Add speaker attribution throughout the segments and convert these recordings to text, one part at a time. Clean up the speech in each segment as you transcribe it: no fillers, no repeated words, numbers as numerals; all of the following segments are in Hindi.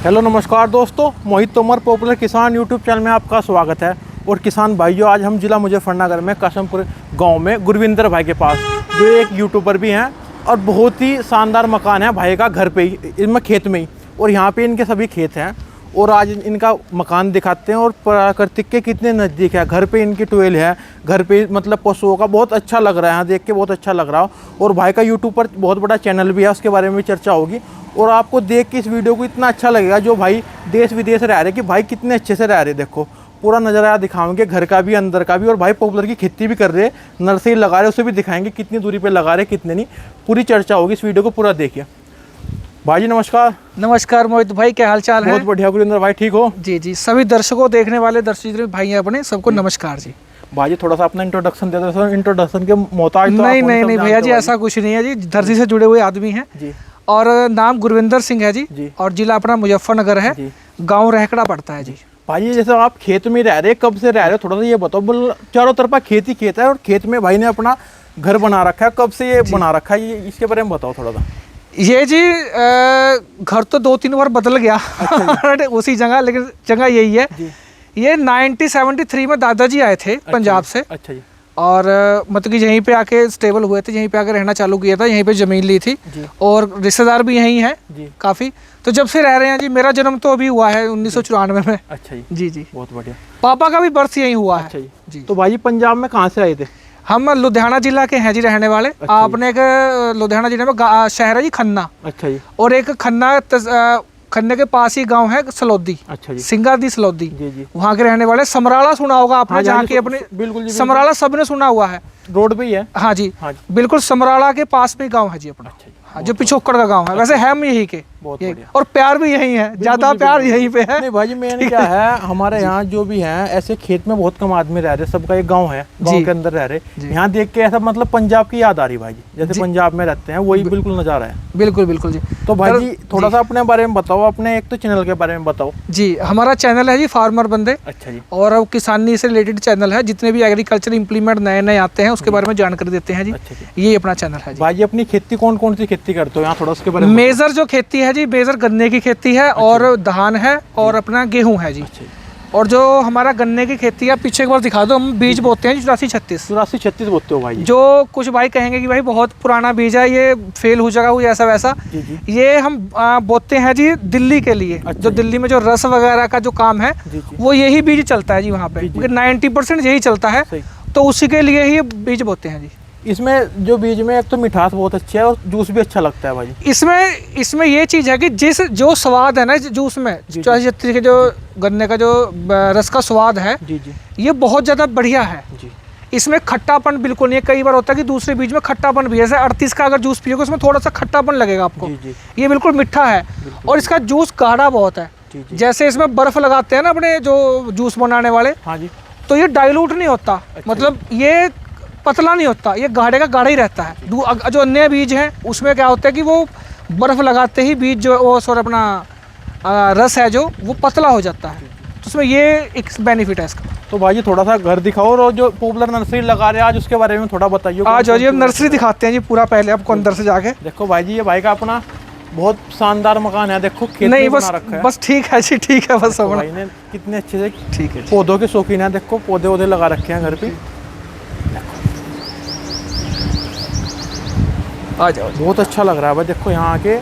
Speaker 1: हेलो नमस्कार दोस्तों, मोहित तोमर पॉपुलर किसान यूट्यूब चैनल में आपका स्वागत है। और किसान भाइयों, आज हम जिला मुजफ्फरनगर में कासमपुर गांव में गुरविंदर भाई के पास, जो एक यूट्यूबर भी हैं और बहुत ही शानदार मकान है भाई का, घर पे ही, इनमें खेत में ही। और यहाँ पे इनके सभी खेत हैं और आज इनका मकान दिखाते हैं और प्राकृतिक के कितने नज़दीक है। घर पे इनकी ट्वेल है, घर पे मतलब पशुओं का बहुत अच्छा लग रहा है, यहाँ देख के बहुत अच्छा लग रहा हो। और भाई का यूट्यूब पर बहुत बड़ा चैनल भी है, उसके बारे में भी चर्चा होगी। और आपको देख के इस वीडियो को इतना अच्छा लगेगा, जो भाई देश विदेश रह रहे कि भाई कितने अच्छे से रह रहे। देखो पूरा नज़ारा दिखाएंगे, घर का भी अंदर का भी। और भाई पॉपुलर की खेती भी कर रहे, नर्सरी लगा रहे, उसे भी दिखाएंगे कितनी दूरी पे लगा रहे, कितने नहीं। पूरी चर्चा होगी, इस वीडियो को पूरा देखिए। भाई जी नमस्कार।
Speaker 2: नमस्कार मोहित भाई, क्या हाल चाल है?
Speaker 1: बहुत बढ़िया गुरिंदर भाई, ठीक हो?
Speaker 2: जी जी, सभी दर्शकों, देखने वाले दर्शक भाई हैं अपने, सबको नमस्कार जी।
Speaker 1: भाई जी थोड़ा सा अपना इंट्रोडक्शन दे दो। इंट्रोडक्शन के मोहताज तो
Speaker 2: नहीं भैया जी, ऐसा कुछ नहीं है जी, धरती से जुड़े हुए आदमी हैं
Speaker 1: जी।
Speaker 2: और नाम गुरविंदर सिंह है जी, और जिला अपना मुजफ्फरनगर है, गाँव रहकड़ा पड़ता है जी।
Speaker 1: भाई जैसे आप खेत में रह रहे, कब से रह रहे हो, थोड़ा सा ये बताओ। बोल चारों तरफा खेत ही खेत है और खेत में भाई ने अपना घर बना रखा है, कब से ये बना रखा है, ये इसके बारे में बताओ थोड़ा सा।
Speaker 2: ये जी घर तो 2-3 बार बदल गया। अच्छा उसी जगह, लेकिन जगह यही है जी। ये 1973 में दादाजी आए थे पंजाब से। अच्छा जी। और मतलब कि यहीं पे आके स्टेबल हुए थे, यहीं पे आके रहना चालू किया था, यहीं पे ज़मीन ली थी और रिश्तेदार भी यहीं हैं काफ़ी। तो जब से रह रहे हैं जी। मेरा जन्म तो अभी हुआ है 1994 में। अच्छा जी जी, बहुत बढ़िया। पापा का भी बर्थ यहीं हुआ है। अच्छा जी। तो भाई पंजाब में कहाँ से आए थे? हम लुधियाना जिला के हैं जी, रहने वाले। अच्छा आपने एक लुधियाना जिले में शहर है जी खन्ना। अच्छा जी। और एक खन्ने के पास ही गांव है सलौदी। अच्छा जी। सिंगादी सलौदी जी जी। वहाँ के रहने वाले। समराला सुना होगा आपने? हाँ, जहाँ की अपने बिल्कुल समराला सबने सुना हुआ है, रोड पे ही है। हाँ जी, हाँ जी। बिल्कुल समराला के पास में गाँव है जी अपना। अच्छा, हाँ, जो पिछोकड़ का गाँव है। वैसे है हम यही के, और प्यार भी यही है, ज्यादा प्यार यहीं पे है।
Speaker 1: नहीं भाई जी, मैंने क्या है, हमारे यहाँ जो भी हैं ऐसे खेत में बहुत कम आदमी रह रहे, सबका एक गांव है, गांव के अंदर रह रहे। यहाँ देख के ऐसा मतलब पंजाब की याद आ रही भाई जी, जैसे पंजाब में रहते हैं, वही बिल्कुल नजारा है। बिल्कुल बिल्कुल जी। तो भाई जी थोड़ा सा अपने बारे में बताओ, अपने एक तो चैनल के बारे में बताओ
Speaker 2: जी। हमारा चैनल है जी फार्मर बंदे। अच्छा जी। और किसानी से रिलेटेड चैनल है, जितने भी एग्रीकल्चर इंप्लीमेंट नए नए आते हैं उसके बारे में जानकारी देते हैं जी। ये अपना चैनल है। भाई जी अपनी खेती कौन कौन सी खेती करते हो यहाँ, थोड़ा उसके बारे में? मेजर जो खेती है जी, मेजर गन्ने की खेती है और धान है और अपना गेहूं है जी। और जो हमारा गन्ने की खेती है, पीछे एक बार दिखा दो, हम बीज बोते हैं 84-36 बोते हो भाई। जो कुछ भाई कहेंगे कि भाई बहुत पुराना बीज है, ये फेल हो जाएगा, कोई ऐसा वैसा। ये हम बोते हैं जी दिल्ली के लिए। जो दिल्ली में जो रस वगैरह का जो काम है, वो यही बीज चलता है जी वहाँ पे, क्योंकि 90% यही चलता है, तो उसी के लिए ही बीज बोते हैं जी। इसमें जो बीज में एक तो मिठास बहुत अच्छी है और जूस भी अच्छा लगता है भाई। इसमें ये चीज़ है कि जो स्वाद है ना जूस में, 84 के जो गन्ने का जो रस का स्वाद है जी जी, ये बहुत ज़्यादा बढ़िया है जी। इसमें खट्टापन बिल्कुल नहीं है। कई बार होता है कि दूसरे बीज में खट्टापन भी है, जैसे 38 का अगर जूस पियोगे उसमें थोड़ा सा खट्टापन लगेगा आपको जी जी। ये बिल्कुल मीठा है और इसका जूस गाढ़ा बहुत है जी जी। जैसे इसमें बर्फ़ लगाते हैं ना अपने जो जूस बनाने वाले, हाँ जी, तो ये डाइल्यूट नहीं होता। मतलब ये पतला नहीं होता, ये गाढ़े का गाढ़ा ही रहता है। जो अन्य बीज हैं उसमें क्या होता है कि वो बर्फ़ लगाते ही बीज जो वो सॉरी अपना रस है जो वो पतला हो जाता है, तो उसमें ये एक बेनिफिट है इसका। तो भाई जी थोड़ा सा घर दिखाओ, और जो पॉपुलर नर्सरी लगा रहे हैं आज उसके बारे में थोड़ा बताइए। आज जी हम नर्सरी दिखाते हैं जी पूरा, पहले आपको अंदर से जाके। देखो भाई जी, ये भाई का अपना बहुत शानदार मकान है। देखो खेत नहीं बस रखा है, बस ठीक है जी, ठीक है बस। भाई ने कितने अच्छे से, ठीक है, पौधों के शौकीन है। देखो पौधे वौधे लगा रखे हैं घर पे, आ जाओ, बहुत अच्छा लग रहा है भाई। देखो यहाँ आके,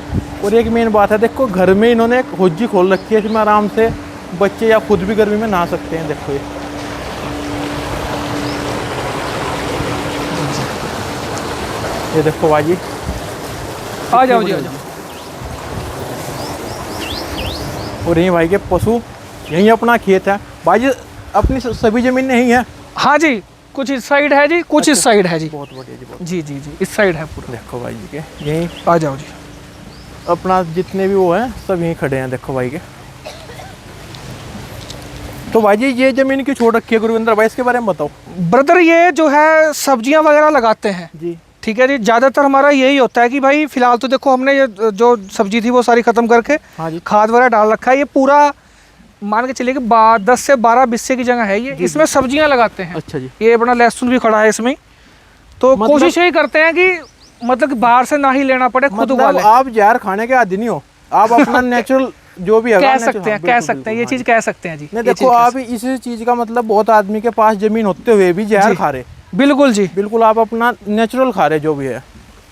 Speaker 2: और एक मेन बात है, देखो घर में इन्होंने एक होजी खोल रखी है, इसमें आराम से बच्चे या खुद भी गर्मी में नहा सकते हैं। देखो ये देखो भाई जी, आ जाओ जी, आ जाओ। और यहीं भाई के पशु, यहीं अपना खेत है भाई जी, अपनी सभी जमीन यहीं है। हाँ जी, कुछ इस साइड है जी, कुछ इस साइड है जी। बहुत बढ़िया जी, जी जी जी, इस साइड है पूरा। देखो भाई जी के यहीं, आ जाओ जी। अपना जितने भी वो हैं सब यहीं खड़े हैं, देखो भाई के। तो भाई जी ये जमीन क्यों छोड़ रखी है गुरविंदर भाई, इसके बारे में बताओ। ब्रदर ये जो है सब्जियां वगैरह लगाते हैं जी, ठीक है जी। ज़्यादातर हमारा यही होता है कि भाई फिलहाल तो देखो हमने ये जो सब्जी थी वो सारी ख़त्म करके, हाँ जी, खाद वगैरह डाल रखा है। ये पूरा मान के चलिए कि 10 से 12 बिस्से की जगह है ये, इसमें सब्जियां लगाते हैं। अच्छा जी। ये अपना लहसुन भी खड़ा है इसमें, तो मतलब कोशिश यही करते हैं कि मतलब कि बाहर से ना ही लेना पड़े, खुद उगा लें। आप जहर खाने के आदी नहीं हो, आप अपना नेचुरल
Speaker 1: जो भी है
Speaker 2: कह सकते हैं ये चीज कह सकते हैं जी।
Speaker 1: नहीं देखो आप इस चीज का मतलब बहुत आदमी के पास जमीन होते हुए भी जहर खा रहे।
Speaker 2: बिल्कुल जी,
Speaker 1: बिल्कुल आप अपना नेचुरल खा रहे जो भी है।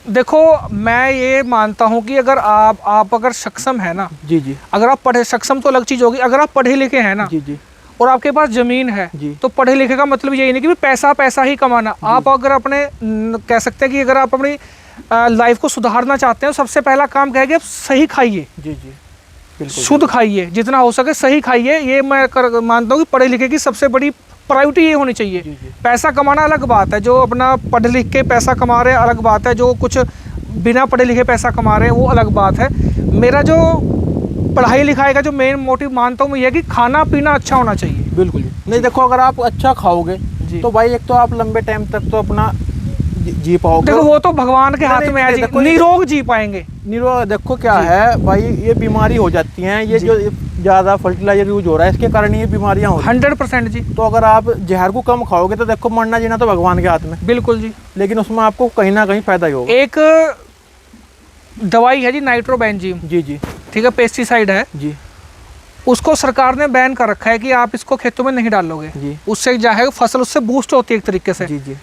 Speaker 2: देखो मैं ये मानता हूँ कि अगर आप अगर सक्षम है ना,
Speaker 1: जी जी,
Speaker 2: अगर आप पढ़े, सक्षम तो अलग चीज होगी, अगर आप पढ़े लिखे हैं ना
Speaker 1: जी जी,
Speaker 2: और आपके पास जमीन है तो पढ़े लिखे का मतलब यही नहीं कि पैसा ही कमाना। आप अगर अपने कह सकते हैं कि अगर आप अपनी लाइफ को सुधारना चाहते हैं, सबसे पहला काम कहेंगे आप सही खाइए।
Speaker 1: जी जी, बिल्कुल
Speaker 2: शुद्ध खाइए, जितना हो सके सही खाइए। ये मैं मानता हूँ कि पढ़े लिखे की सबसे बड़ी प्रायोरिटी ये होनी चाहिए।
Speaker 1: जी जी।
Speaker 2: पैसा कमाना अलग बात है, जो अपना पढ़ लिख के पैसा कमा रहे हैं अलग बात है, जो कुछ बिना पढ़े लिखे पैसा कमा रहे हैं वो अलग बात है। मेरा जो पढ़ाई लिखाई का जो मेन मोटिव मानता हूँ मैं ये कि खाना पीना अच्छा होना चाहिए।
Speaker 1: बिल्कुल नहीं देखो अगर आप अच्छा खाओगे तो भाई एक तो आप लंबे टाइम तक तो अपना जी पाओगे।
Speaker 2: देखो वो तो भगवान के हाथ में है जी, निरोग जी पाएंगे।
Speaker 1: निरोग देखो क्या है भाई, ये बीमारी हो जाती हैं, ये जो ज़्यादा फर्टिलाइजर यूज हो रहा है इसके कारण ये बीमारियां हो रही हैं।
Speaker 2: 100% जी।
Speaker 1: तो अगर आप जहर को कम खाओगे तो देखो मरना जीना तो भगवान के हाथ में।
Speaker 2: बिल्कुल जी,
Speaker 1: लेकिन उसमें आपको कहीं ना कहीं फायदा ही होगा।
Speaker 2: एक दवाई है जी नाइट्रोबेंजीन,
Speaker 1: जी जी,
Speaker 2: ठीक है, पेस्टिसाइड है
Speaker 1: जी,
Speaker 2: उसको सरकार ने बैन कर रखा है कि आप इसको खेतों में नहीं डालोगे
Speaker 1: जी,
Speaker 2: उससे क्या है फसल उससे बूस्ट होती है एक तरीके से।
Speaker 1: जी जी,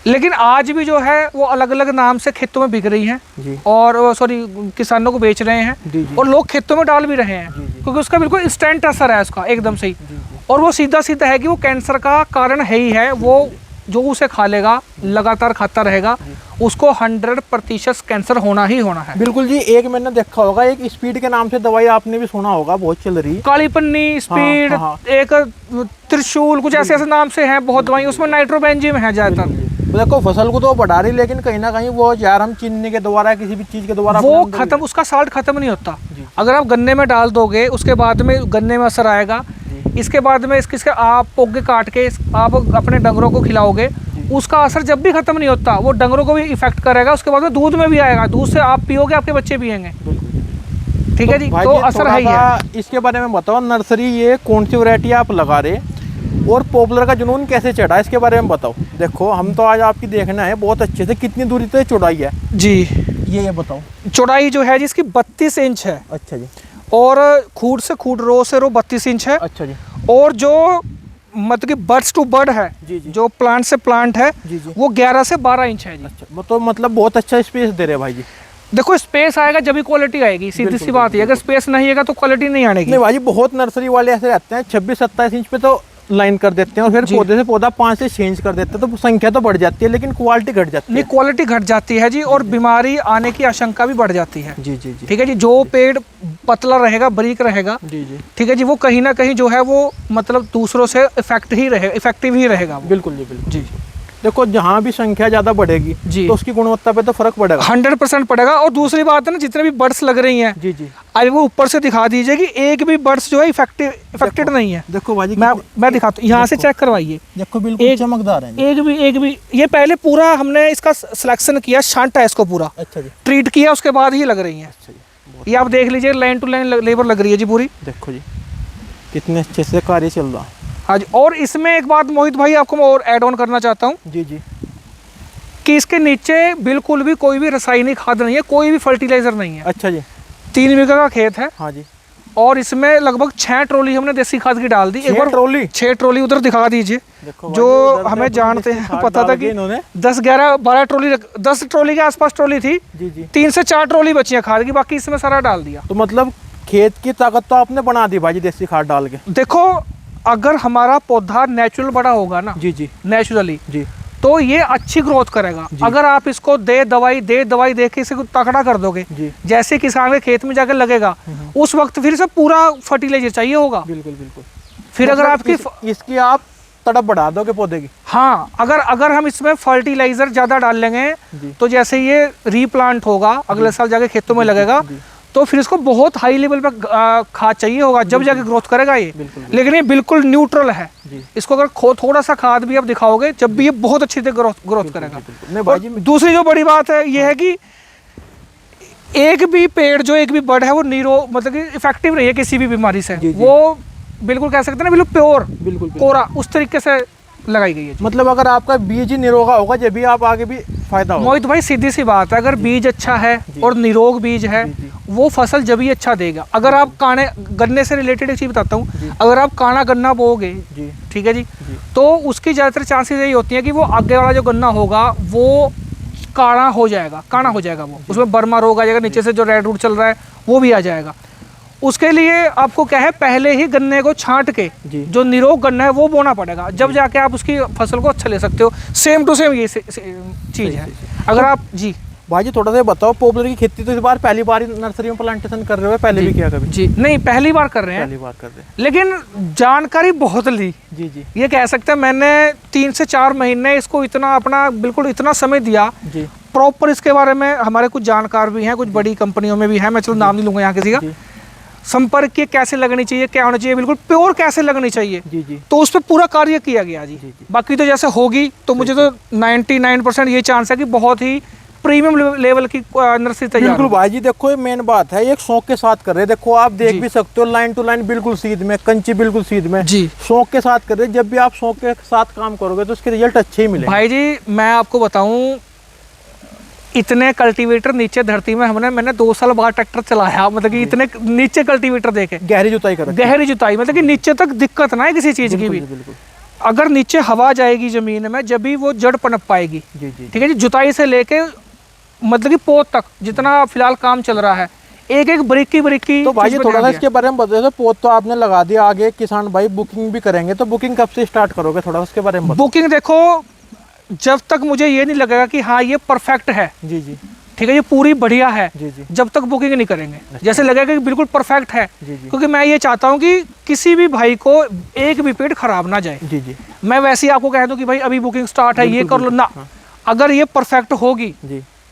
Speaker 2: लेकिन आज भी जो है वो अलग अलग नाम से खेतों में बिक रही हैं
Speaker 1: जी,
Speaker 2: और सॉरी किसानों को बेच रहे हैं
Speaker 1: जी, जी,
Speaker 2: और लोग खेतों में डाल भी रहे हैं
Speaker 1: जी, जी,
Speaker 2: क्योंकि उसका बिल्कुल इंस्टेंट असर है उसका एकदम सही।
Speaker 1: जी, जी,
Speaker 2: और वो सीधा सीधा है कि वो कैंसर का कारण है ही है। वो जो उसे खा लेगा लगातार खाता रहेगा उसको 100% कैंसर होना ही होना है।
Speaker 1: बिल्कुल जी। एक मैंने देखा होगा, एक स्पीड के नाम से दवाई आपने भी सुना होगा, बहुत चल रही है।
Speaker 2: काली पन्नी, स्पीड,
Speaker 1: हाँ, हाँ।
Speaker 2: एक त्रिशूल, कुछ ऐसे ऐसे नाम से हैं बहुत दवाई, उसमें नाइट्रोबेंजीन है ज्यादातर।
Speaker 1: देखो फसल को तो बढ़ा रही, लेकिन कहीं ना कहीं वो यार हम चीनी के द्वारा किसी भी चीज के द्वारा
Speaker 2: वो खत्म, उसका साल्ट खत्म नहीं होता। अगर आप गन्ने में डाल दोगे उसके बाद में गन्ने में असर आएगा, इसके बाद में इसके आप पोगे काट के आप अपने डंगरों को खिलाओगे, उसका असर जब भी खत्म नहीं होता वो डंगरों को भी इफेक्ट करेगा। उसके बाद में दूध में भी आएगा, दूध से आप पियोगे आपके बच्चे पियेंगे। ठीक है जी, तो असर है ही है।
Speaker 1: इसके बारे में बताओ, नर्सरी ये कौन सी वैरायटी आप लगा रहे और पॉपुलर का जुनून कैसे चढ़ा, इसके बारे में बताओ। देखो हम तो आज आपकी देखना है बहुत अच्छे से, कितनी दूरी तक चौड़ाई है
Speaker 2: जी,
Speaker 1: ये बताओ।
Speaker 2: चौड़ाई जो है जिसकी 32 इंच है।
Speaker 1: अच्छा जी।
Speaker 2: और खूट से खूट, रो से रो 32 इंच है।
Speaker 1: अच्छा जी।
Speaker 2: और जो मतलब कि बर्ड्स टू बर्ड है,
Speaker 1: जी जी,
Speaker 2: जो प्लांट से प्लांट है,
Speaker 1: जी जी,
Speaker 2: वो 11 से 12 इंच है जी।
Speaker 1: अच्छा, वो तो मतलब बहुत अच्छा स्पेस दे रहे हैं भाई जी।
Speaker 2: देखो स्पेस आएगा जब भी क्वालिटी आएगी, सीधी सी बात है। अगर स्पेस नहीं आएगा तो क्वालिटी नहीं आएगी।
Speaker 1: नहीं भाई जी, बहुत नर्सरी वाले ऐसे रहते हैं 26-27 इंच पे तो लाइन कर देते हैं और फिर पौधे से पौधा 5 से चेंज कर देते हैं, तो संख्या तो बढ़ जाती है लेकिन क्वालिटी घट जाती है।
Speaker 2: नहीं, क्वालिटी घट जाती है जी, और बीमारी आने की आशंका भी बढ़ जाती है।
Speaker 1: जी जी जी,
Speaker 2: ठीक है जी। जो पेड़ पतला रहेगा, बारीक रहेगा,
Speaker 1: जी जी,
Speaker 2: ठीक है जी, वो कहीं ना कहीं जो है वो मतलब दूसरों से इफेक्टिव ही रहेगा।
Speaker 1: बिल्कुल जी, बिल्कुल
Speaker 2: जी।
Speaker 1: देखो जहाँ भी संख्या ज़्यादा बढ़ेगी
Speaker 2: जी
Speaker 1: तो उसकी गुणवत्ता पे तो फर्क पड़ेगा,
Speaker 2: 100% पड़ेगा। और दूसरी बात है ना, जितने भी बर्ड्स लग रही हैं,
Speaker 1: जी जी,
Speaker 2: आज वो ऊपर से दिखा दीजिए कि एक भी बर्ड्स जो है इफेक्टेड नहीं है।
Speaker 1: देखो भाई जी,
Speaker 2: मैं दिखाता हूँ, यहाँ से चेक करवाइए।
Speaker 1: देखो बिल्कुल चमकदार है।
Speaker 2: एक भी ये पहले पूरा हमने इसका सिलेक्शन किया, छांटा है इसको पूरा,
Speaker 1: अच्छा जी,
Speaker 2: ट्रीट किया, उसके बाद ही लग रही हैं।
Speaker 1: अच्छा जी,
Speaker 2: ये आप देख लीजिए, लाइन टू लाइन लेबर लग रही है जी पूरी।
Speaker 1: देखो जी कितने अच्छे से कार्य चल रहा।
Speaker 2: हाँ जी। और इसमें एक बात मोहित भाई आपको मैं और ऐड ऑन करना चाहता हूँ
Speaker 1: जी जी,
Speaker 2: कि इसके नीचे बिल्कुल भी कोई भी रासायनिक खाद नहीं है, कोई भी फर्टिलाइजर नहीं है।
Speaker 1: अच्छा जी,
Speaker 2: 3 बीघा का खेत है।
Speaker 1: हाँ जी।
Speaker 2: और इसमें लगभग 6 ट्रॉली हमने देसी खाद की डाल दी। एक बार 6 ट्रॉली उधर दिखा दीजिए, जो हमें जानते हैं, पता था कि 10 11 12 ट्रॉली, 10 ट्रॉली के आसपास ट्रॉली थी जी जी, 3 से 4 ट्रॉली बची है खाद की, बाकी इसमें सारा डाल दिया।
Speaker 1: तो मतलब खेत की ताकत तो आपने बना दी भाई देसी खाद डाल के।
Speaker 2: देखो अगर हमारा पौधा नेचुरल बड़ा होगा ना,
Speaker 1: जी जी,
Speaker 2: नेचुरली
Speaker 1: जी, तो
Speaker 2: ये अच्छी ग्रोथ करेगा। अगर आप इसको दे दवाई दे के इसे तकड़ा कर दोगे, जैसे किसान के खेत में जाकर लगेगा, उस वक्त फिर से पूरा फर्टिलाइजर चाहिए होगा।
Speaker 1: बिल्कुल बिल्कुल।
Speaker 2: फिर अगर आपकी
Speaker 1: इसकी आप तड़प बढ़ा दोगे पौधे की।
Speaker 2: हाँ, अगर हम इसमें फर्टिलाइजर ज्यादा डाल लेंगे तो जैसे ये रीप्लांट होगा, अगले साल जाके खेतों में लगेगा, तो फिर इसको बहुत हाई लेवल पे खाद चाहिए होगा, जब जाके ग्रोथ करेगा ये। लेकिन ये बिल्कुल न्यूट्रल है। इसको अगर थोड़ा सा खाद भी आप दिखाओगे, जब भी ये बहुत अच्छी तरह ग्रोथ करेगा। दूसरी जो बड़ी बात है ये है कि एक भी पेड़ जो एक भी बर्ड है वो मतलब कि इफेक्टिव नहीं है किसी भी बीमारी से। वो बिल्कुल कह सकते हैं ना, बिल्कुल प्योर, बिल्कुल कोरा, उस तरीके से लगाई गई है।
Speaker 1: मतलब अगर आपका बीज ही निरोगा होगा जब भी आप आगे भी फायदा होगा।
Speaker 2: मोहित भाई सीधी सी बात है, अगर बीज अच्छा है और निरोग बीज है वो फसल जब ही अच्छा देगा। अगर आप काने गन्ने से रिलेटेड एक चीज बताता हूँ, अगर आप काना गन्ना बोओगे, ठीक है जी, तो उसकी ज़्यादातर चांसेस यही होती है कि वो आगे वाला जो गन्ना होगा वो काना हो जाएगा, वो उसमें बर्मा रोग आ जाएगा, नीचे से जो रेड रूट चल रहा है वो भी आ जाएगा। उसके लिए आपको क्या है, पहले ही गन्ने को छांट के जो निरोग गन्ना है वो बोना पड़ेगा, जब जाके आप उसकी फसल को अच्छा ले सकते हो। सेम टू सेम ये चीज़ है। अगर आप जी
Speaker 1: भाई जी थोड़ा सा बताओ, पॉपुलर की खेती तो इस बार पहली बार नर्सरी में प्लांटेशन कर रहे हो, पहले भी किया कभी?
Speaker 2: जी नहीं, पहली बार कर रहे हैं, लेकिन जानकारी बहुत ली।
Speaker 1: जी जी,
Speaker 2: ये कह सकते हैं मैंने 3 से 4 महीने इसको इतना अपना बिल्कुल इतना समय दिया जी, प्रॉपर इसके बारे में। हमारे कुछ जानकार भी हैं, कुछ बड़ी कंपनियों में भी है, मैं चलो नाम नहीं लूंगा यहाँ किसी का। संपर्क की कैसे लगनी चाहिए, क्या होना चाहिए, बिल्कुल प्योर कैसे लगनी चाहिए, जी जी, तो उस पर पूरा कार्य किया गया जी, जी। बाकी तो जैसे होगी तो मुझे तो 99% ये चांस है कि बहुत ही प्रीमियम लेवल की नर्सरी तैयार। बिल्कुल
Speaker 1: भाई जी, देखो ये मेन बात है, एक शौक के साथ कर रहे हैं। देखो आप देख भी सकते हो, लाइन टू लाइन बिल्कुल सीध में, कंची बिल्कुल सीध में जी, शौक के साथ कर रहे हैं। जब भी आप शौक के साथ काम करोगे तो उसके रिजल्ट अच्छे ही मिलेंगे।
Speaker 2: भाई जी मैं आपको बताऊं, इतने कल्टीवेटर नीचे धरती में मैंने 2 साल बाद ट्रैक्टर चलाया, मतलब कि इतने नीचे कल्टीवेटर देखे,
Speaker 1: गहरी जुताई कर,
Speaker 2: गहरी जुताई, मतलब कि नीचे तक दिक्कत ना है किसी चीज की भी। अगर नीचे हवा जाएगी जमीन में, जब भी वो जड़ पनप पाएगी, ठीक है जी। जुताई से लेके मतलब कि पोत तक जितना फिलहाल काम चल रहा है, एक एक बारीकी। तो भाई थोड़ा सा इसके बारे में बताइए। पोत तो आपने लगा दिया, आगे किसान भाई बुकिंग भी करेंगे, तो बुकिंग कब से स्टार्ट करोगे, थोड़ा उसके बारे में? बुकिंग देखो, जब तक मुझे ये नहीं लगेगा कि हाँ ये परफेक्ट है, जी जी, ठीक है, ये पूरी बढ़िया है, जी जी, जब तक बुकिंग नहीं करेंगे। जैसे लगेगा कि बिल्कुल परफेक्ट है, जी जी, क्योंकि मैं ये चाहता हूँ कि किसी भी भाई को एक भी पेड़ खराब ना जाए, जी जी। मैं वैसे ही आपको कह दूं कि भाई अभी बुकिंग स्टार्ट है, ये कर लो ना। अगर ये परफेक्ट होगी,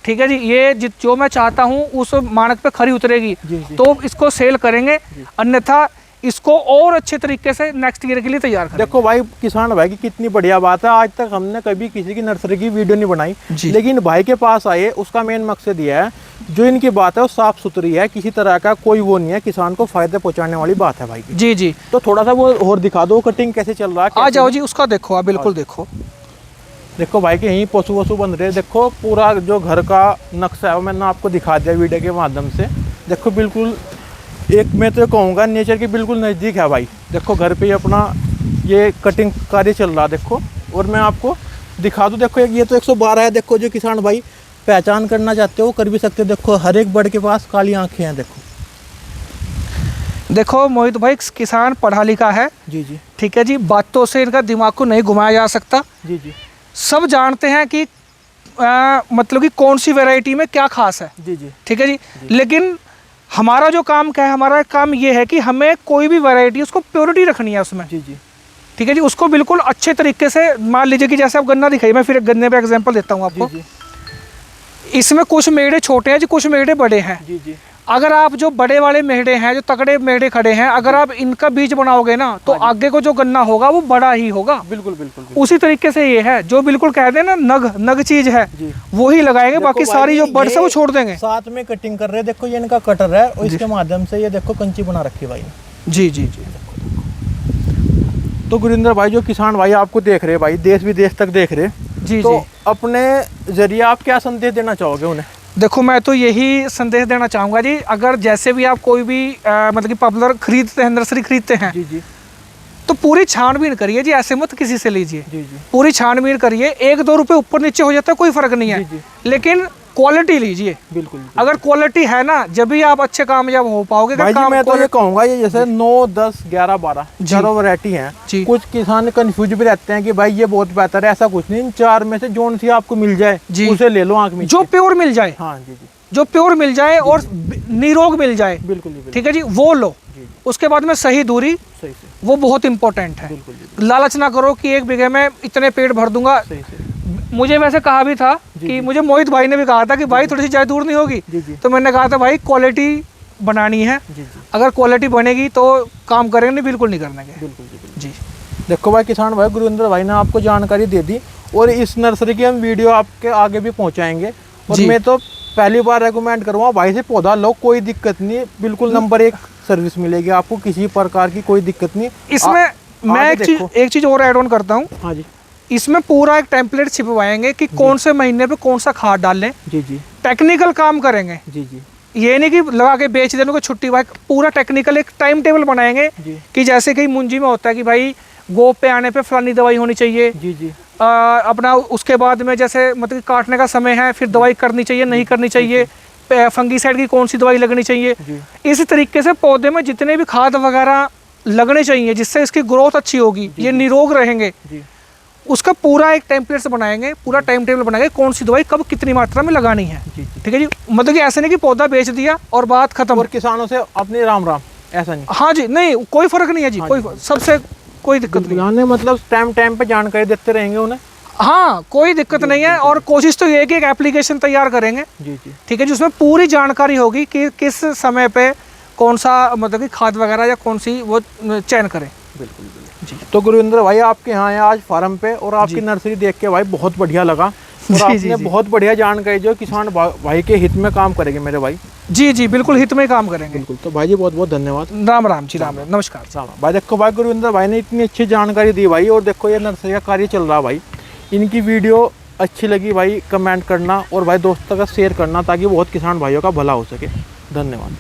Speaker 2: ठीक है जी, ये जो मैं चाहता हूँ उस मानक पे खरी उतरेगी, तो इसको सेल करेंगे, अन्यथा इसको और अच्छे तरीके से नेक्स्ट ईयर के लिए तैयार करें।
Speaker 1: देखो भाई, किसान भाई की कितनी बढ़िया बात है, आज तक हमने कभी किसी की नर्सरी की वीडियो नहीं बनाई, लेकिन भाई के पास आए, उसका मेन मकसद ये है, जो इनकी बात है वो साफ सुथरी है, किसी तरह का कोई वो नहीं है, किसान को फायदे पहुंचाने वाली बात है भाई की।
Speaker 2: जी जी,
Speaker 1: तो थोड़ा सा वो और दिखा दो, कटिंग कैसे चल रहा है।
Speaker 2: आ जाओ जी, उसका देखो आप, बिल्कुल देखो।
Speaker 1: देखो भाई के यहीं पशु वशु बन रहे हैं। देखो पूरा जो घर का नक्शा है वो मैंने आपको दिखा दिया वीडियो के माध्यम से। देखो बिल्कुल एक, मैं तो कहूँगा नेचर के बिल्कुल नज़दीक है भाई। देखो घर पे ही अपना ये कटिंग कार्य चल रहा है। देखो, और मैं आपको दिखा दूँ, देखो ये तो 112 है। देखो जो किसान भाई पहचान करना चाहते हो वो कर भी सकते हो। देखो हर एक बर्ड के पास काली आंखें हैं।
Speaker 2: देखो मोहित भाई, किसान पढ़ा लिखा है, जी जी, ठीक है जी, बातों से इनका दिमाग को नहीं घुमाया जा सकता। जी जी, सब जानते हैं कि मतलब कि कौन सी वैरायटी में क्या खास है। जी जी, ठीक है जी, लेकिन हमारा जो काम क्या है, हमारा काम ये है कि हमें कोई भी वैरायटी उसको प्योरिटी रखनी है उसमें। जी जी, ठीक है जी, उसको बिल्कुल अच्छे तरीके से, मान लीजिए कि जैसे आप गन्ना दिखाइए, मैं फिर गन्ने पे एग्जांपल देता हूँ आपको। जी जी, इसमें कुछ मेढ़े छोटे हैं जी, कुछ मेढ़े बड़े हैं। जी जी, अगर आप जो बड़े वाले मेढ़े हैं, जो तगड़े मेढ़े खड़े हैं, अगर आप इनका बीज बनाओगे ना, तो आगे को जो गन्ना होगा वो बड़ा ही होगा। बिल्कुल बिल्कुल, उसी तरीके से ये है, जो बिल्कुल कहते हैं ना नग चीज है, वो ही लगाएंगे, बाकी सारी जो बर्ड्स है वो छोड़ देंगे।
Speaker 1: साथ में कटिंग कर रहे हैं। देखो ये इनका कटर है और इसके माध्यम से ये देखो कंची बना रखी है भाई।
Speaker 2: जी जी जी,
Speaker 1: तो गुरिंदर भाई, जो किसान भाई आपको देख रहे हैं भाई, देश विदेश तक देख रहे,
Speaker 2: जी
Speaker 1: तो अपने जरिए आप क्या संदेश देना चाहोगे उन्हें?
Speaker 2: देखो मैं तो यही संदेश देना चाहूँगा जी, अगर जैसे भी आप कोई भी मतलब कि पॉपुलर खरीदते हैं, नर्सरी खरीदते हैं, जी जी, तो पूरी छानबीन करिए जी, ऐसे मत किसी से लीजिए। जी जी, पूरी छानबीन करिए। 1-2 रुपए ऊपर नीचे हो जाता है कोई फर्क नहीं है, जी जी, लेकिन क्वालिटी लीजिए। बिल्कुल, अगर क्वालिटी है ना, जब भी आप अच्छे कामयाब हो पाओगे। भाई जी मैं तो ये कहूँगा, ये जैसे 9, 10, 11, 12 चारों वैरायटी हैं। कुछ किसान कंफ्यूज भी रहते हैं कि भाई ये बहुत बेहतर है, ऐसा कुछ नहीं। इन 4 में से जोन सी आपको मिल जाए उसे ले लो, आंख में जो प्योर मिल जाए। हाँ जी जी, जो प्योर मिल जाए और निरोग मिल जाए, बिल्कुल, ठीक है जी, वो लो। उसके बाद में सही दूरी, वो बहुत इंपॉर्टेंट है। लालच ना करो कि 1 बीघे में इतने पेड़ भर दूंगा। मुझे वैसे कहा भी था कि मुझे मोहित भाई ने भी कहा था कि भाई थोड़ी सी ज़्यादा दूर नहीं होगी, तो मैंने कहा था भाई क्वालिटी बनानी है, अगर क्वालिटी बनेगी तो काम करेंगे, नहीं बिल्कुल नहीं करने के। बिल्कुल जी। देखो भाई किसान भाई, गुरविंदर भाई ने आपको जानकारी दे दी, और इस नर्सरी की हम वीडियो आपके आगे भी पहुँचाएंगे। और मैं तो पहली बार रेकमेंड करूँगा भाई से पौधा लो, कोई दिक्कत नहीं, बिल्कुल नंबर 1 सर्विस मिलेगी आपको, किसी प्रकार की कोई दिक्कत नहीं। इसमें मैं एक चीज़ और ऐड ऑन करता हूँ। हाँ जी, इसमें पूरा एक टेम्पलेट छिपवाएंगे कि कौन से महीने पे कौन सा खाद डाल लें।
Speaker 1: जी जी।
Speaker 2: टेक्निकल काम करेंगे।
Speaker 1: जी जी।
Speaker 2: ये नहीं कि लगा के बेच देने को छुट्टी, भाई पूरा टेक्निकल एक टाइम टेबल बनाएंगे कि जैसे कि मुंजी में होता है कि भाई गोप पे आने पे फलानी दवाई होनी चाहिए।
Speaker 1: जी जी।
Speaker 2: अपना उसके बाद में जैसे मतलब काटने का समय है, फिर दवाई करनी चाहिए नहीं करनी चाहिए, फंगीसाइड की कौन सी दवाई लगनी चाहिए। इसी तरीके से पौधे में जितने भी खाद वगैरह लगने चाहिए जिससे इसकी ग्रोथ अच्छी होगी, ये निरोग रहेंगे, उसका पूरा एक टेम्पलेट से बनाएंगे, पूरा टाइम टेबल बनाएंगे कौन सी दवाई कब कितनी मात्रा में लगानी है। ठीक है जी। मतलब कि ऐसे नहीं कि पौधा बेच दिया और बात खत्म
Speaker 1: और किसानों से अपने राम राम, ऐसा नहीं।
Speaker 2: हाँ जी, नहीं कोई फर्क नहीं है जी। कोई सबसे कोई दिक्कत नहीं,
Speaker 1: मतलब टाइम पे जानकारी देते रहेंगे उन्हें।
Speaker 2: हाँ कोई दिक्कत नहीं है। और कोशिश तो ये है कि एक एप्लीकेशन तैयार करेंगे।
Speaker 1: जी जी।
Speaker 2: ठीक है, जिसमें पूरी जानकारी होगी कि किस समय पे कौन सा मतलब कि खाद वगैरह या कौन सी वो चयन करें।
Speaker 1: बिल्कुल बिल्कुल जी। तो गुरविंदर भाई आपके यहाँ है आज फार्म पे, और आपकी नर्सरी देख के भाई बहुत बढ़िया लगा, और आपने बहुत बढ़िया जानकारी जो किसान भाई के हित में काम करेंगे मेरे भाई।
Speaker 2: जी जी बिल्कुल, हित में काम करेंगे।
Speaker 1: बिल्कुल। तो भाई जी बहुत बहुत धन्यवाद।
Speaker 2: राम राम जी, राम राम, नमस्कार।
Speaker 1: भाई देखो भाई गुरविंदर भाई ने इतनी अच्छी जानकारी दी भाई, और देखो ये नर्सरी का कार्य चल रहा भाई। इनकी वीडियो अच्छी लगी भाई कमेंट करना, और भाई दोस्तों का शेयर करना ताकि बहुत किसान भाइयों का भला हो सके। धन्यवाद।